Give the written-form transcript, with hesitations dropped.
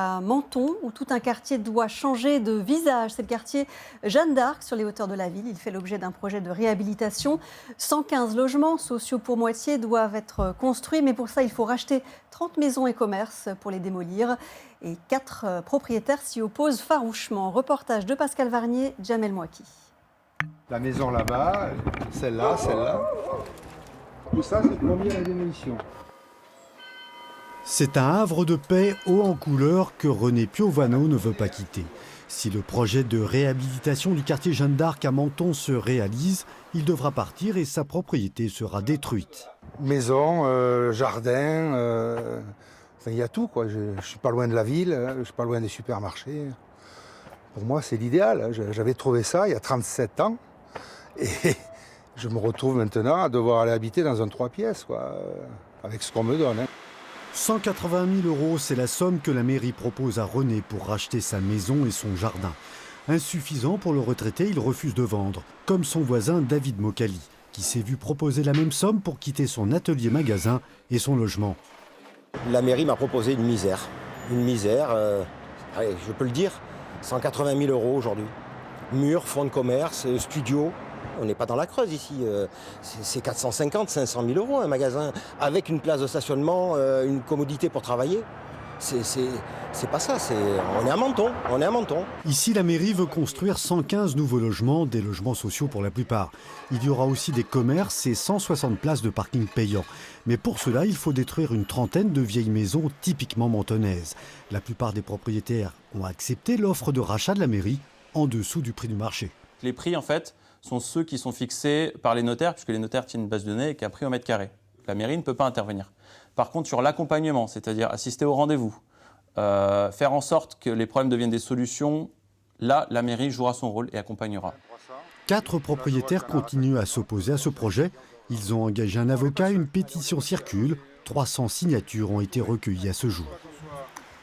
À Menton, où tout un quartier doit changer de visage. C'est le quartier Jeanne d'Arc sur les hauteurs de la ville. Il fait l'objet d'un projet de réhabilitation. 115 logements sociaux pour moitié doivent être construits, mais pour ça, il faut racheter 30 maisons et commerces pour les démolir. Et 4 propriétaires s'y opposent farouchement. Reportage de Pascal Varnier, Jamel Mouaki. La maison là-bas, celle-là. Tout ça, c'est promis à la démolition. C'est un havre de paix haut en couleur que René Piovano ne veut pas quitter. Si le projet de réhabilitation du quartier Jeanne d'Arc à Menton se réalise, il devra partir et sa propriété sera détruite. Maison, jardin, il y a tout, quoi. Je ne suis pas loin de la ville, je ne suis pas loin des supermarchés. Pour moi, c'est l'idéal. J'avais trouvé ça il y a 37 ans. Et je me retrouve maintenant à devoir aller habiter dans un 3 pièces, quoi, avec ce qu'on me donne. 180 000 €, c'est la somme que la mairie propose à René pour racheter sa maison et son jardin. Insuffisant pour le retraité, il refuse de vendre, comme son voisin David Mokali, qui s'est vu proposer la même somme pour quitter son atelier-magasin et son logement. La mairie m'a proposé une misère, allez, je peux le dire, 180 000 € aujourd'hui. Murs, fonds de commerce, studio. On n'est pas dans la Creuse ici, c'est 450, 500 000 € un magasin, avec une place de stationnement, une commodité pour travailler. C'est pas ça, on est à Menton. Ici, la mairie veut construire 115 nouveaux logements, des logements sociaux pour la plupart. Il y aura aussi des commerces et 160 places de parking payants. Mais pour cela, il faut détruire une trentaine de vieilles maisons typiquement mentonnaises. La plupart des propriétaires ont accepté l'offre de rachat de la mairie en dessous du prix du marché. Les prix, en fait, sont ceux qui sont fixés par les notaires, puisque les notaires tiennent une base de données qui est prix au mètre carré. La mairie ne peut pas intervenir. Par contre, sur l'accompagnement, c'est-à-dire assister au rendez-vous, faire en sorte que les problèmes deviennent des solutions, là, la mairie jouera son rôle et accompagnera. 4 propriétaires continuent à s'opposer à ce projet. Ils ont engagé un avocat, une pétition circule. 300 signatures ont été recueillies à ce jour.